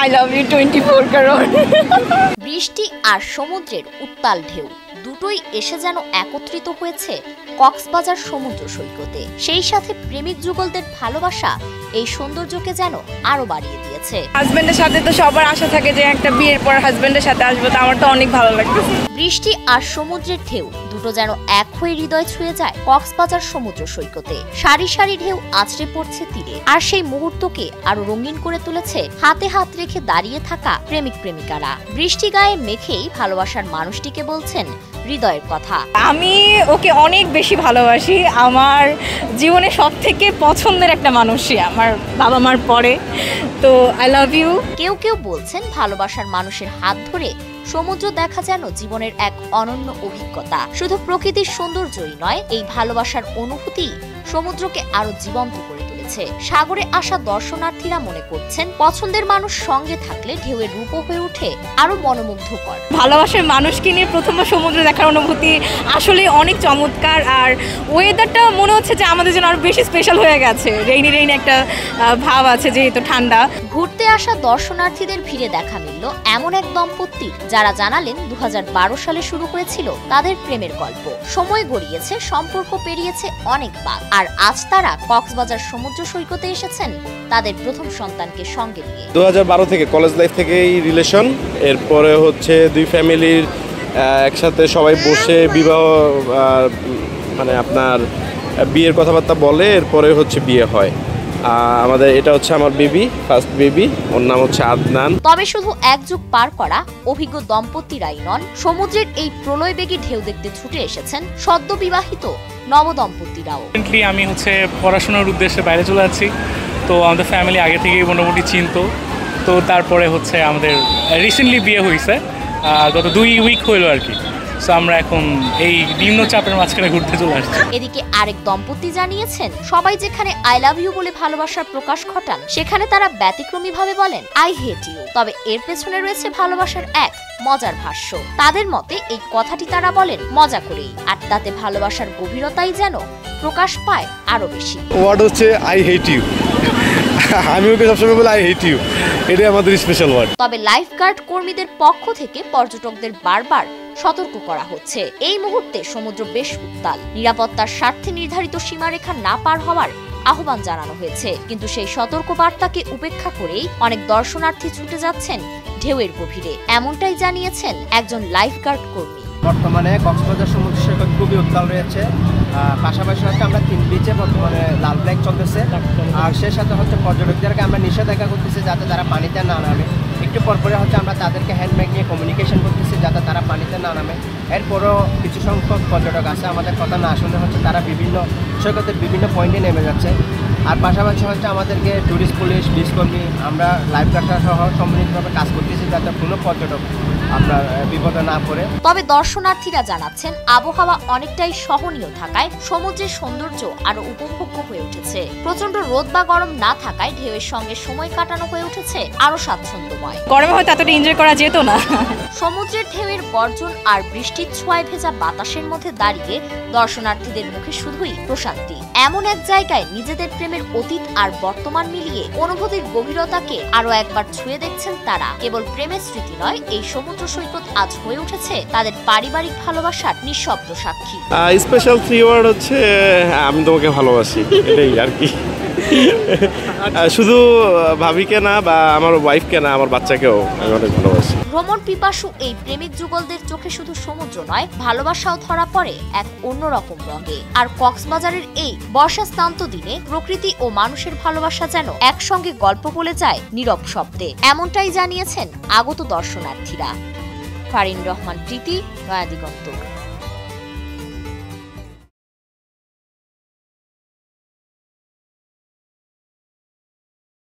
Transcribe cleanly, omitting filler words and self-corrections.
I love you 24 crore. বৃষ্টি আর সমুদ্রের উত্তাল ঢেউ দুটোই এসে যেন একত্রিত হয়েছে কক্সবাজার সমুদ্র সৈকতে। সেই সাথে প্রেমিক যুগলদের ভালোবাসা এই সৌন্দর্যকে যেন আরো বাড়িয়ে দিয়েছে। হাজবেন্ডের সাথে তো সবার আশা থাকে যে একটা বিয়ের পর হাজবেন্ডের সাথে আসবো, তো আমার তো অনেক ভালো লাগতেছে। বৃষ্টি আর সমুদ্রের ঢেউ দুটো যেন এক হয়ে হৃদয় ছুঁয়ে যায় কক্সবাজার সমুদ্র সৈকতে। সারি সারি ঢেউ আছড়ে পড়ছে তীরে, আর সেই মুহূর্তকে আরো রঙিন করে তুলেছে হাতে হাত রেখে দাঁড়িয়ে থাকা প্রেমিক প্রেমিকারা। বৃষ্টি গায়ে মেখেই ভালোবাসার মানুষটিকে বলছেন হৃদয়ের কথা। আমি ওকে অনেক বেশি ভালোবাসি, আমার জীবনে সব থেকে পছন্দের একটা মানুষই, আমার বাবা মার পরে। তো আই লাভ ইউ। কেউ কেউ বলছেন ভালোবাসার মানুষের হাত ধরে সমুদ্র দেখা যেন জীবনের এক অনন্য অভিজ্ঞতা। শুধু প্রকৃতির সৌন্দর্যই নয়, এই ভালোবাসার অনুভূতি সমুদ্রকে আরো জীবন্ত করে তুলেছে। সাগরে আসা দর্শনার্থীরা মনে করছেন পছন্দের মানুষ সঙ্গে থাকলে ঢেউয়ের রূপ হয়ে ওঠে আরো মনোমুগ্ধকর। ভালোবাসার মানুষকে নিয়ে প্রথমবার সমুদ্র দেখার অনুভূতি আসলে অনেক চমৎকার, আর ওয়েদারটা মনে হচ্ছে যে আমাদের জন্য আরো বেশি স্পেশাল হয়ে গেছে। রেইনি রেইনি একটা ভাব আছে, যেহেতু ঠান্ডা। ঘুরতে আসা দর্শনার্থীদের ভিড়ে দেখা মিলল এমন এক দম্পতি যারা জানালেন 2012 সালে শুরু হয়েছিল তাদের প্রেমের গল্প। সময় গড়িয়েছে, সম্পর্ক পেরিয়েছে অনেক বার, আর আজ তারা কক্সবাজার সমুদ্র সৈকতে এসেছেন তাদের প্রথম সন্তানকে সঙ্গে নিয়ে। 2012 থেকে কলেজ লাইফ থেকেই রিলেশন, এরপরে হচ্ছে দুই ফ্যামিলির একসাথে সবাই বসে বিবাহ মানে আপনার বিয়ের কথাবার্তা বলে, এরপরে হচ্ছে বিয়ে হয়। আমাদের এটা হচ্ছে আমার বেবি, ফার্স্ট বেবি, ওর নাম হচ্ছে আদনান। তবে শুধু এক যুগ পার করা অভিজ্ঞ দম্পতিরাই নন, সমুদ্রের এই প্রলয়বেগী ঢেউ দেখতে ছুটে এসেছেন সদ্য বিবাহিত নবদম্পতিরাও। আমি পড়াশোনার উদ্দেশ্যে বাইরে চলে যাচ্ছি, তো আমাদের ফ্যামিলি আগে থেকেই মোটামুটি চিনত। তো তারপরে হচ্ছে আমাদের রিসেন্টলি বিয়ে হয়েছে, গত 2 উইক হইল আর কি। সো আমরা এখন এই নিম্ন চাপের মাঝখানে ঘুরতে চলে আসছি। এদিকে আরেক দম্পতি জানিয়েছেন সবাই যেখানে আই লাভ ইউ বলে ভালোবাসার প্রকাশ ঘটান, সেখানে তারা ব্যতিক্রমী ভাবে বলেন আই হেট ইউ। তবে এর পেছনে রয়েছে ভালোবাসার এক মজার ভাষ্য। তাদের মতে এই কথাটি তারা বলেন মজা করেই, আর তাতে ভালোবাসার গভীরতাই যেন প্রকাশ পায় আরো বেশি। ওয়ার্ড হচ্ছে আই হেট ইউ। আমি ওকে সবসময় বলি আই হেট ইউ, এটাই আমাদের স্পেশাল ওয়ার্ড। তবে লাইফগার্ড কর্মীদের পক্ষ থেকে পর্যটকদের বারবার সতর্ক করা হচ্ছে। এই মুহূর্তে সমুদ্র বেশ উত্তাল, নিরাপত্তার স্বার্থে নির্ধারিত সীমারেখা না পার হওয়ার আহ্বান জানানো হয়েছে। কিন্তু সেই সতর্ক বার্তাকে উপেক্ষা করেই অনেক দর্শনার্থী ছুটে যাচ্ছেন ঢেউয়ের গভীরে, এমনটাই জানিয়েছেন একজন লাইফগার্ড কর্মী। বর্তমানে কক্সবাজার সমুদ্র সৈকত খুবই উত্তাল রয়েছে। পাশাপাশি হচ্ছে আমরা 3 বিচে বর্তমানে লাল ফ্ল্যাগ চলতেছে, আর সেই সাথে হচ্ছে পর্যটকদেরকে আমরা নিষেধাজ্ঞা করতেছি যাতে তারা পানিতে না নামে। একটু পরপরে হচ্ছে আমরা তাদেরকে হ্যান্ডব্যাগ নিয়ে কমিউনিকেশন করতেছি যাতে তারা পানিতে না নামে। এরপরও কিছু সংখ্যক পর্যটক আছে আমাদের কথা না শুনে হচ্ছে তারা বিভিন্ন সৈকতের বিভিন্ন পয়েন্টে নেমে যাচ্ছে। আর পাশাপাশি হচ্ছে আমাদেরকে ট্যুরিস্ট পুলিশ, বিচ কর্মী, আমরা লাইফগার্ডরা সহ সম্মিলিতভাবে কাজ করতেছি যাতে কোনো পর্যটক আপনার বিপদে না পড়ে। তবে দর্শনার্থীরা জানাচ্ছেন আবহাওয়া অনেকটাই সহনীয় থাকায় সমুদ্রের সৌন্দর্য আরো উপভোগ্য হয়ে উঠেছে। প্রচন্ড রোদ বা গরম না থাকায় ঢেউয়ের সঙ্গে সময় কাটানো হয়ে উঠেছে আরো স্বাচ্ছন্দ্যময়। গরমে হয়তো এতটা এনজয় করা যেত না। সমুদ্রের ঢেউয়ের গর্জন আর বৃষ্টির ছোঁয়ায় ভেজা বাতাসের মধ্যে দাঁড়িয়ে দর্শনার্থীদের মুখে শুধুই প্রশান্তি। এমন এক জায়গায় নিজেদের প্রেমের অতীত আর বর্তমান মিলিয়ে অনুভূতির গভীরতাকে আরো একবার ছুঁয়ে দেখছেন তারা। কেবল প্রেমের স্মৃতি নয়, এই সমুদ্র সৈকত আজ হয়ে উঠেছে তাদের পারিবারিক ভালোবাসার নিঃশব্দ সাক্ষী। স্পেশাল 3 ওয়ার্ড হচ্ছে আমি তোমাকে ভালোবাসি, এটাই আর কি। শুধু ভাবিকে না বা আমার ওয়াইফকে না, আমার বাচ্চাকেও আমি অনেক ভালোবাসি। ভ্রমণ পিপাসু এই প্রেমিক যুগলদের চোখে শুধু সমুদ্র নয়, ভালোবাসাও ধরা পড়ে এক অন্যরকম রঙে। আর কক্সবাজারের এই বর্ষাস্নান্ত দিনে প্রকৃতি ও মানুষের ভালোবাসা যেন একসঙ্গে গল্প বলে যায় নীরব শব্দে, এমনটাই জানিয়েছেন আগত দর্শনার্থীরা। ফারিন রহমান প্রীতি, নয়া দিগন্ত।